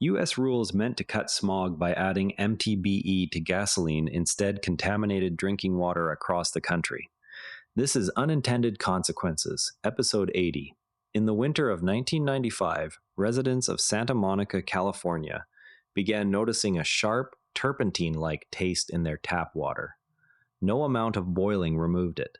U.S. rules meant to cut smog by adding MTBE to gasoline instead contaminated drinking water across the country. This is Unintended Consequences, Episode 80. In the winter of 1995, residents of Santa Monica, California, began noticing a sharp, turpentine-like taste in their tap water. No amount of boiling removed it.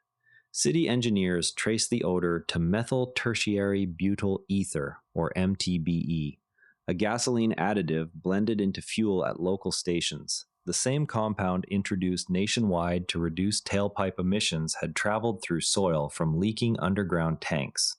City engineers traced the odor to methyl tertiary butyl ether, or MTBE, a gasoline additive blended into fuel at local stations. The same compound introduced nationwide to reduce tailpipe emissions had traveled through soil from leaking underground tanks.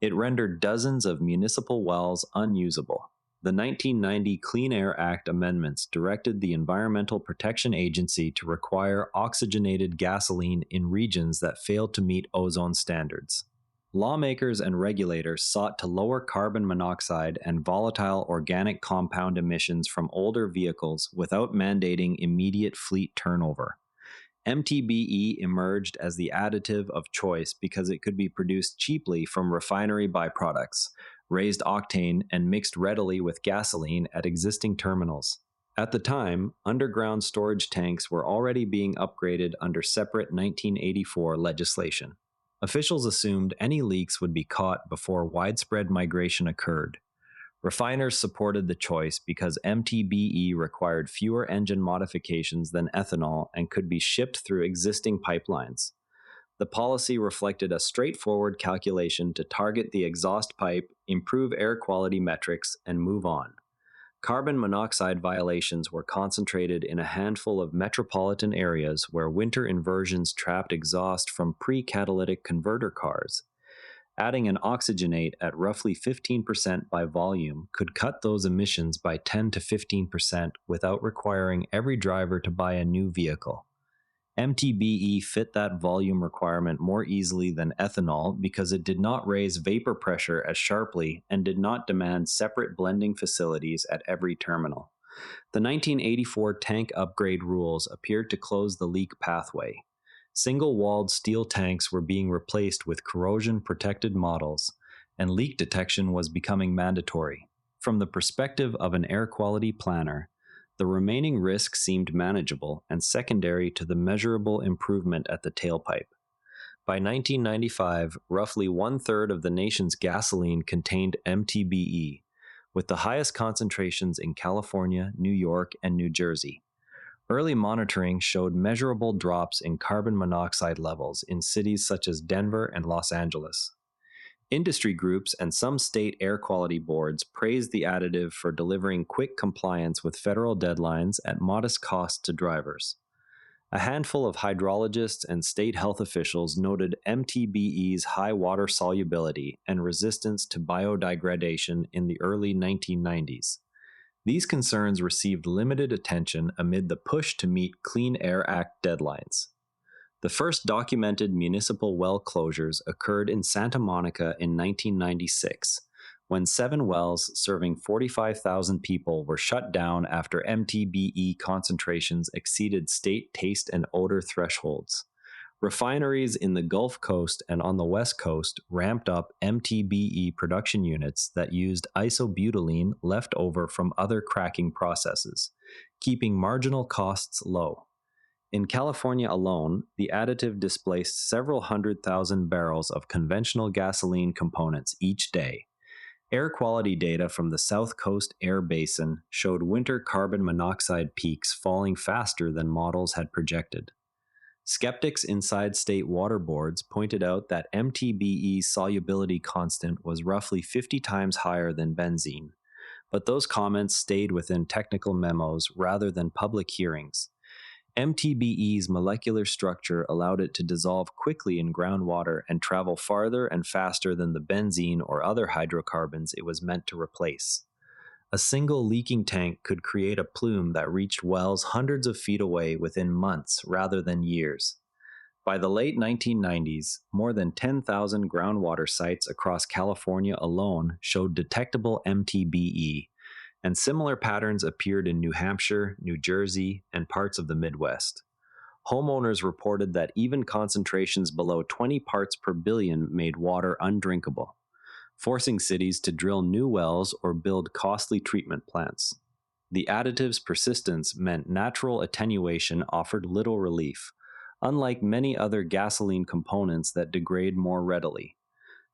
It rendered dozens of municipal wells unusable. The 1990 Clean Air Act amendments directed the Environmental Protection Agency to require oxygenated gasoline in regions that failed to meet ozone standards. Lawmakers and regulators sought to lower carbon monoxide and volatile organic compound emissions from older vehicles without mandating immediate fleet turnover. MTBE emerged as the additive of choice because it could be produced cheaply from refinery byproducts, raised octane, and mixed readily with gasoline at existing terminals. At the time, underground storage tanks were already being upgraded under separate 1984 legislation. Officials assumed any leaks would be caught before widespread migration occurred. Refiners supported the choice because MTBE required fewer engine modifications than ethanol and could be shipped through existing pipelines. The policy reflected a straightforward calculation to target the exhaust pipe, improve air quality metrics, and move on. Carbon monoxide violations were concentrated in a handful of metropolitan areas where winter inversions trapped exhaust from pre-catalytic converter cars. Adding an oxygenate at roughly 15% by volume could cut those emissions by 10 to 15% without requiring every driver to buy a new vehicle. MTBE fit that volume requirement more easily than ethanol because it did not raise vapor pressure as sharply and did not demand separate blending facilities at every terminal. The 1984 tank upgrade rules appeared to close the leak pathway. Single-walled steel tanks were being replaced with corrosion-protected models, and leak detection was becoming mandatory. From the perspective of an air quality planner, the remaining risk seemed manageable and secondary to the measurable improvement at the tailpipe. By 1995, roughly one-third of the nation's gasoline contained MTBE, with the highest concentrations in California, New York, and New Jersey. Early monitoring showed measurable drops in carbon monoxide levels in cities such as Denver and Los Angeles. Industry groups and some state air quality boards praised the additive for delivering quick compliance with federal deadlines at modest cost to drivers. A handful of hydrologists and state health officials noted MTBE's high water solubility and resistance to biodegradation in the early 1990s. These concerns received limited attention amid the push to meet Clean Air Act deadlines. The first documented municipal well closures occurred in Santa Monica in 1996, when 7 wells serving 45,000 people were shut down after MTBE concentrations exceeded state taste and odor thresholds. Refineries in the Gulf Coast and on the West Coast ramped up MTBE production units that used isobutylene left over from other cracking processes, keeping marginal costs low. In California alone, the additive displaced several 100,000 barrels of conventional gasoline components each day. Air quality data from the South Coast Air Basin showed winter carbon monoxide peaks falling faster than models had projected. Skeptics inside state water boards pointed out that MTBE's solubility constant was roughly 50 times higher than benzene, but those comments stayed within technical memos rather than public hearings. MTBE's molecular structure allowed it to dissolve quickly in groundwater and travel farther and faster than the benzene or other hydrocarbons it was meant to replace. A single leaking tank could create a plume that reached wells hundreds of feet away within months rather than years. By the late 1990s, more than 10,000 groundwater sites across California alone showed detectable MTBE, and similar patterns appeared in New Hampshire, New Jersey, and parts of the Midwest. Homeowners reported that even concentrations below 20 parts per billion made water undrinkable. forcing cities to drill new wells or build costly treatment plants. The additive's persistence meant natural attenuation offered little relief, unlike many other gasoline components that degrade more readily.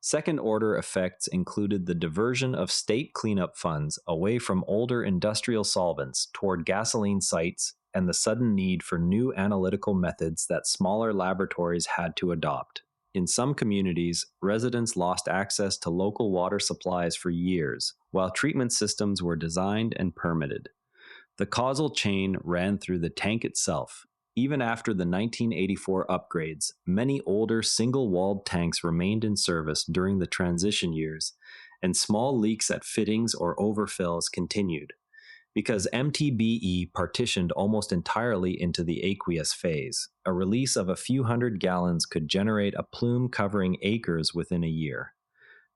Second order effects included the diversion of state cleanup funds away from older industrial solvents toward gasoline sites and the sudden need for new analytical methods that smaller laboratories had to adopt. In some communities, residents lost access to local water supplies for years, while treatment systems were designed and permitted. The causal chain ran through the tank itself. Even after the 1984 upgrades, many older single-walled tanks remained in service during the transition years, and small leaks at fittings or overfills continued. Because MTBE partitioned almost entirely into the aqueous phase, a release of a few hundred gallons could generate a plume covering acres within a year.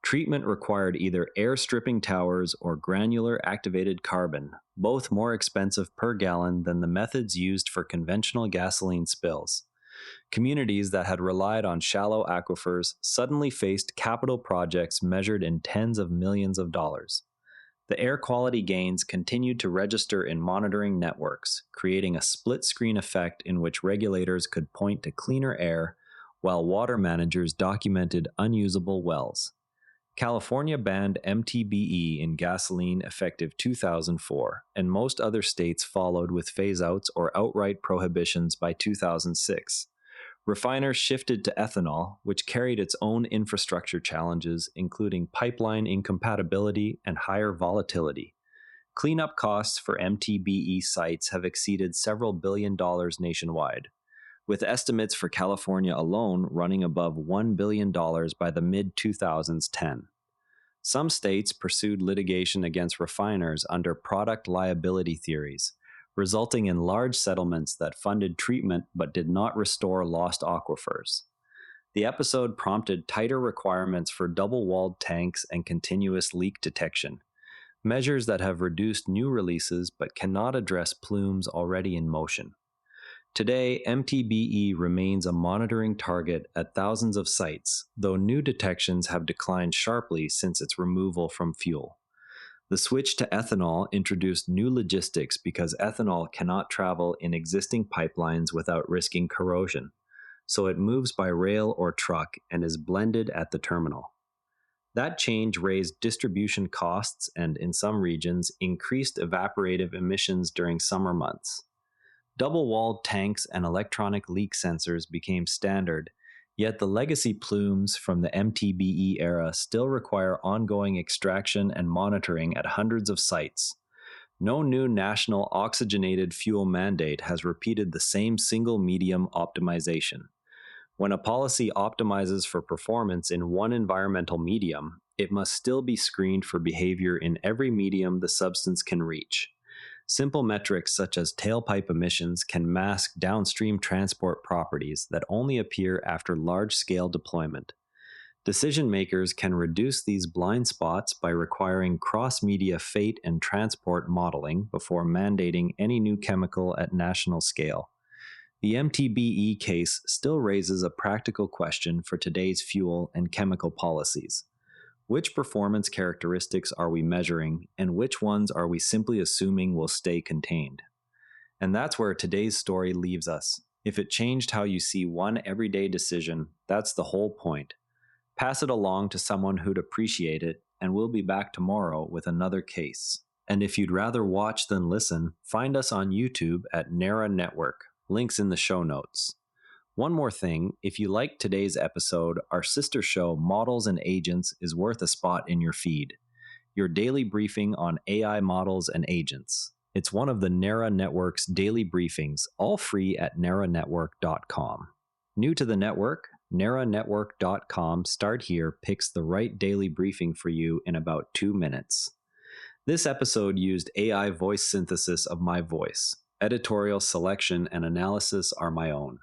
Treatment required either air-stripping towers or granular activated carbon, both more expensive per gallon than the methods used for conventional gasoline spills. Communities that had relied on shallow aquifers suddenly faced capital projects measured in tens of millions of dollars. The air quality gains continued to register in monitoring networks, creating a split-screen effect in which regulators could point to cleaner air, while water managers documented unusable wells. California banned MTBE in gasoline effective 2004, and most other states followed with phase-outs or outright prohibitions by 2006. Refiners shifted to ethanol, which carried its own infrastructure challenges, including pipeline incompatibility and higher volatility. Cleanup costs for MTBE sites have exceeded several $billion nationwide, with estimates for California alone running above $1 billion by the mid-2010s. Some states pursued litigation against refiners under product liability theories, resulting in large settlements that funded treatment but did not restore lost aquifers. The episode prompted tighter requirements for double-walled tanks and continuous leak detection, measures that have reduced new releases but cannot address plumes already in motion. Today, MTBE remains a monitoring target at thousands of sites, though new detections have declined sharply since its removal from fuel. The switch to ethanol introduced new logistics because ethanol cannot travel in existing pipelines without risking corrosion, so it moves by rail or truck and is blended at the terminal. That change raised distribution costs and, in some regions, increased evaporative emissions during summer months. Double-walled tanks and electronic leak sensors became standard, yet the legacy plumes from the MTBE era still require ongoing extraction and monitoring at hundreds of sites. No new national oxygenated fuel mandate has repeated the same single-medium optimization. When a policy optimizes for performance in one environmental medium, it must still be screened for behavior in every medium the substance can reach. Simple metrics such as tailpipe emissions can mask downstream transport properties that only appear after large-scale deployment. Decision makers can reduce these blind spots by requiring cross-media fate and transport modeling before mandating any new chemical at national scale. The MTBE case still raises a practical question for today's fuel and chemical policies. Which performance characteristics are we measuring, and which ones are we simply assuming will stay contained? And that's where today's story leaves us. If it changed how you see one everyday decision, that's the whole point. Pass it along to someone who'd appreciate it, and we'll be back tomorrow with another case. And if you'd rather watch than listen, find us on YouTube at NARA Network. Links in the show notes. One more thing, if you liked today's episode, our sister show Models and Agents is worth a spot in your feed. Your daily briefing on AI models and agents. It's one of the NARA Network's daily briefings, all free at naranetwork.com. New to the network? naranetwork.com Start Here picks the right daily briefing for you in about 2 minutes. This episode used AI voice synthesis of my voice. Editorial selection and analysis are my own.